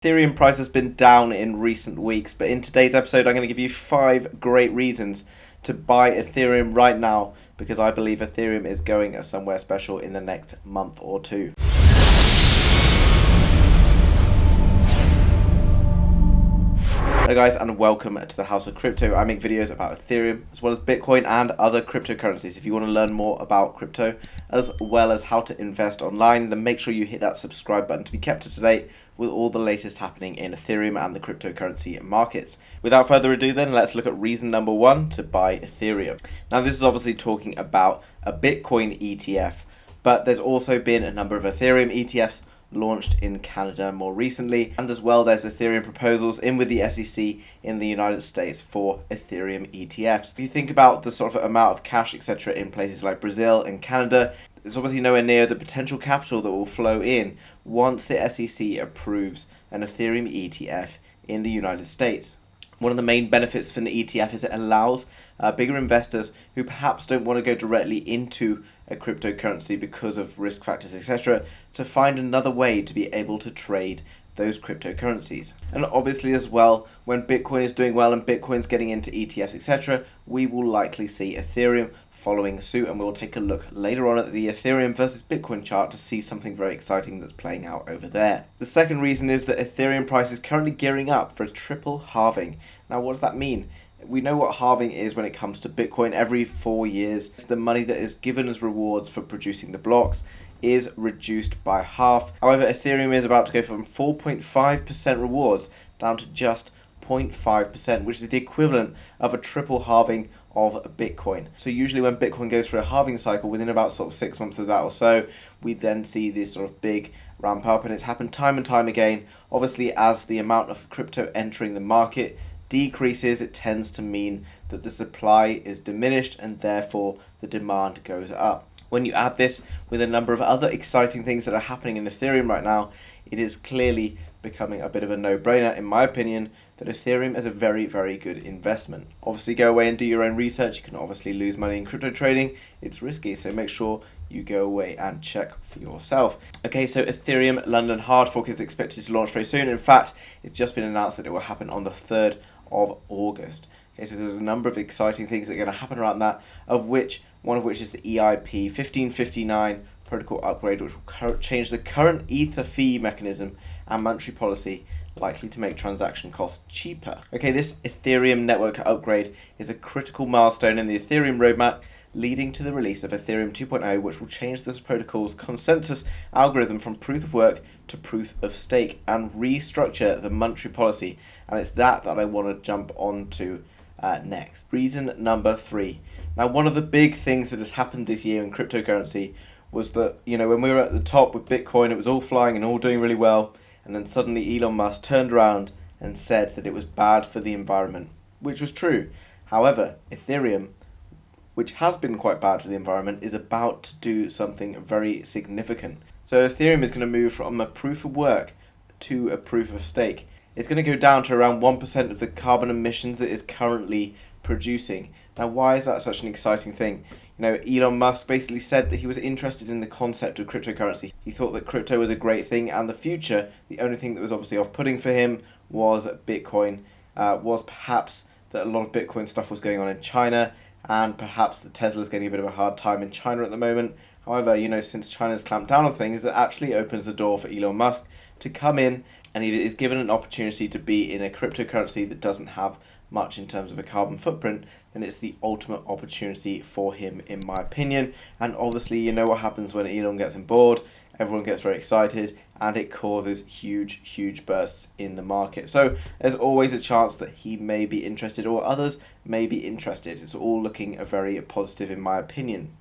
Ethereum price has been down in recent weeks, but in today's episode I'm going to give you 5 great reasons to buy Ethereum right now because I believe Ethereum is going somewhere special in the next month or two. Hello guys, and welcome to the House of Crypto. I make videos about Ethereum as well as Bitcoin and other cryptocurrencies. If you want to learn more about crypto as well as how to invest online, then make sure you hit that subscribe button to be kept up to date with all the latest happening in Ethereum and the cryptocurrency markets. Without further ado then, let's look at reason number 1 to buy Ethereum. Now this is obviously talking about a Bitcoin ETF, but there's also been a number of Ethereum ETFs launched in Canada more recently, and as well there's Ethereum proposals in with the SEC in the United States for Ethereum ETFs. If you think about the sort of amount of cash etc. in places like Brazil and Canada, there's obviously nowhere near the potential capital that will flow in once the SEC approves an Ethereum ETF in the United States. One of the main benefits for an ETF is it allows bigger investors who perhaps don't want to go directly into a cryptocurrency because of risk factors, etc., to find another way to be able to trade those cryptocurrencies. And obviously as well, when Bitcoin is doing well and Bitcoin's getting into ETFs, etc., we will likely see Ethereum following suit, and we'll take a look later on at the Ethereum versus Bitcoin chart to see something very exciting that's playing out over there. The second reason is that Ethereum price is currently gearing up for a triple halving. Now what does that mean? We know what halving is when it comes to Bitcoin. Every 4 years, the money that is given as rewards for producing the blocks is reduced by half. However, Ethereum is about to go from 4.5% rewards down to just 0.5%, which is the equivalent of a triple halving of Bitcoin. So usually when Bitcoin goes through a halving cycle, within about sort of 6 months of that or so, we then see this sort of big ramp up, and it's happened time and time again. Obviously, as the amount of crypto entering the market decreases, it tends to mean that the supply is diminished and therefore the demand goes up. When you add this with a number of other exciting things that are happening in Ethereum right now, it is clearly becoming a bit of a no-brainer, in my opinion, that Ethereum is a very, very good investment. Obviously, go away and do your own research. You can obviously lose money in crypto trading. It's risky, so make sure you go away and check for yourself. Okay, so Ethereum London hard fork is expected to launch very soon. In fact, it's just been announced that it will happen on the 3rd of August. Okay, so there's a number of exciting things that are going to happen around that, one of which is the EIP 1559 protocol upgrade, which will change the current Ether fee mechanism and monetary policy, likely to make transaction costs cheaper. Okay, this Ethereum network upgrade is a critical milestone in the Ethereum roadmap, leading to the release of Ethereum 2.0, which will change this protocol's consensus algorithm from proof of work to proof of stake and restructure the monetary policy. And it's that I want to jump on to next. Reason number 3. Now, one of the big things that has happened this year in cryptocurrency was that, when we were at the top with Bitcoin, it was all flying and all doing really well. And then suddenly Elon Musk turned around and said that it was bad for the environment, which was true. However, Ethereum, which has been quite bad for the environment, is about to do something very significant. So Ethereum is going to move from a proof of work to a proof of stake. It's going to go down to around 1% of the carbon emissions that is currently producing. Now, why is that such an exciting thing? Elon Musk basically said that he was interested in the concept of cryptocurrency. He thought that crypto was a great thing, and the future, the only thing that was obviously off-putting for him was Bitcoin, was perhaps that a lot of Bitcoin stuff was going on in China, and perhaps that Tesla's getting a bit of a hard time in China at the moment. However, since China's clamped down on things, it actually opens the door for Elon Musk to come in, and he is given an opportunity to be in a cryptocurrency that doesn't have much in terms of a carbon footprint. Then it's the ultimate opportunity for him, in my opinion. And obviously, you know what happens when Elon gets on board. Everyone gets very excited, and it causes huge bursts in the market. So there's always a chance that he may be interested, or others may be interested. It's all looking very positive, in my opinion.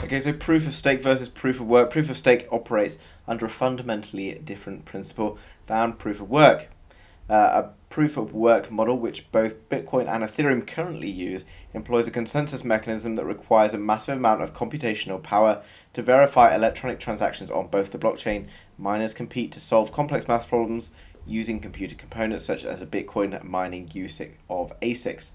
Okay, so proof of stake versus proof of work. Proof of stake operates under a fundamentally different principle than proof of work. A proof of work model, which both Bitcoin and Ethereum currently use, employs a consensus mechanism that requires a massive amount of computational power to verify electronic transactions on both the blockchain. Miners compete to solve complex math problems using computer components such as a Bitcoin mining use of ASICs.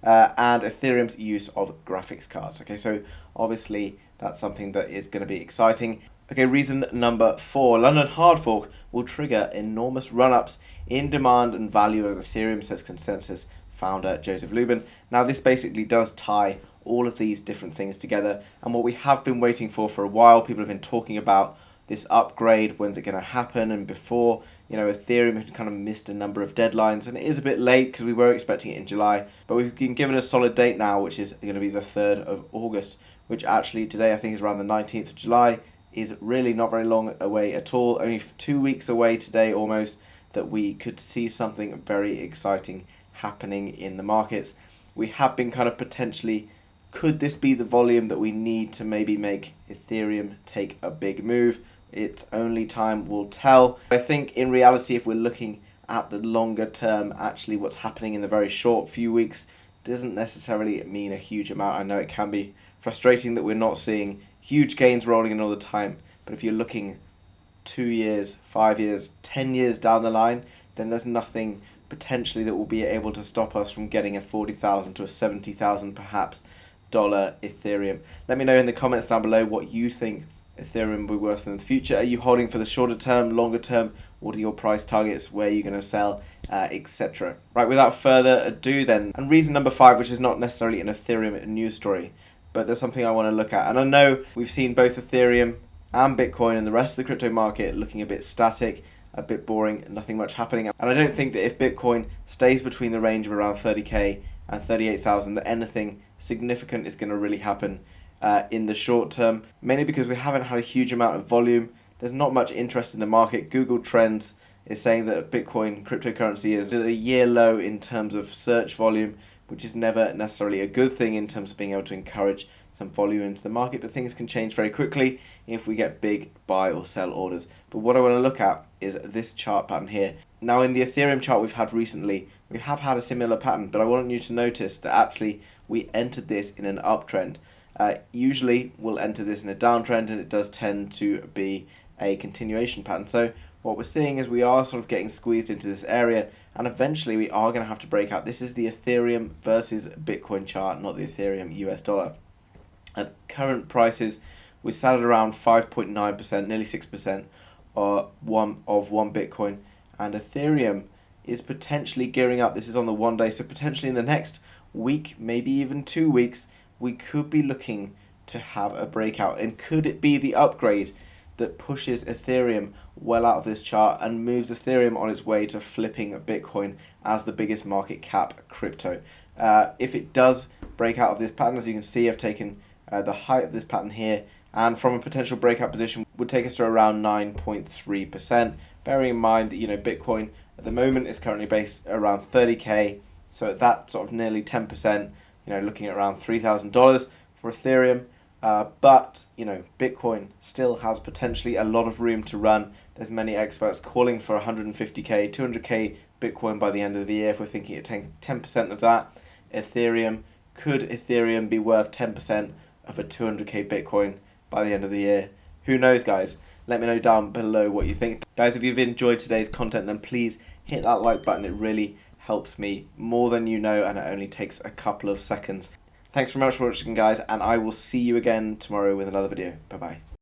And Ethereum's use of graphics cards. Okay, so obviously that's something that is going to be exciting. Okay, reason number 4. London hard fork will trigger enormous run-ups in demand and value of Ethereum, says Consensus founder Joseph Lubin. Now, this basically does tie all of these different things together, and what we have been waiting for a while. People have been talking about this upgrade, when's it going to happen, and before, Ethereum had kind of missed a number of deadlines, and it is a bit late because we were expecting it in July, but we've been given a solid date now, which is going to be the 3rd of August, which actually today I think is around the 19th of July, is really not very long away at all, only 2 weeks away today almost, that we could see something very exciting happening in the markets. We have been kind of potentially, could this be the volume that we need to maybe make Ethereum take a big move? It's only time will tell. I think in reality, if we're looking at the longer term, actually what's happening in the very short few weeks doesn't necessarily mean a huge amount. I know it can be frustrating that we're not seeing huge gains rolling in all the time, but if you're looking 2 years, 5 years, 10 years down the line, then there's nothing potentially that will be able to stop us from getting a 40,000 to a 70,000 perhaps dollar Ethereum. Let me know in the comments down below what you think Ethereum will be worth in the future. Are you holding for the shorter term, longer term? What are your price targets? Where are you going to sell, etc. Right, without further ado then, and reason number 5, which is not necessarily an Ethereum news story, but there's something I want to look at. And I know we've seen both Ethereum and Bitcoin and the rest of the crypto market looking a bit static, a bit boring, nothing much happening. And I don't think that if Bitcoin stays between the range of around 30k and 38,000, that anything significant is going to really happen in the short term, mainly because we haven't had a huge amount of volume. There's not much interest in the market. Google Trends is saying that Bitcoin cryptocurrency is at a year low in terms of search volume, which is never necessarily a good thing in terms of being able to encourage some volume into the market, but things can change very quickly if we get big buy or sell orders. But what I want to look at is this chart pattern here. Now in the Ethereum chart we've had recently, we have had a similar pattern, but I want you to notice that actually we entered this in an uptrend. Usually we'll enter this in a downtrend, and it does tend to be a continuation pattern. So what we're seeing is we are sort of getting squeezed into this area, and eventually we are going to have to break out. This is the Ethereum versus Bitcoin chart, not the Ethereum US dollar. At current prices, we sat at around 5.9%, nearly 6% of one Bitcoin, and Ethereum is potentially gearing up. This is on the 1 day, so potentially in the next week, maybe even 2 weeks, we could be looking to have a breakout. And could it be the upgrade that pushes Ethereum well out of this chart and moves Ethereum on its way to flipping Bitcoin as the biggest market cap crypto? If it does break out of this pattern, as you can see, I've taken the height of this pattern here, and from a potential breakout position would take us to around 9.3%. Bearing in mind that Bitcoin at the moment is currently based around 30k, so at that sort of nearly 10%, looking at around $3,000 for Ethereum. But Bitcoin still has potentially a lot of room to run. There's many experts calling for 150k, 200k Bitcoin by the end of the year. If we're thinking at 10% of that, could Ethereum be worth 10% of a 200k Bitcoin by the end of the year? Who knows, guys? Let me know down below what you think. Guys, if you've enjoyed today's content, then please hit that like button. It really helps me more than you know, and it only takes a couple of seconds. Thanks very much for watching, guys, and I will see you again tomorrow with another video. Bye-bye.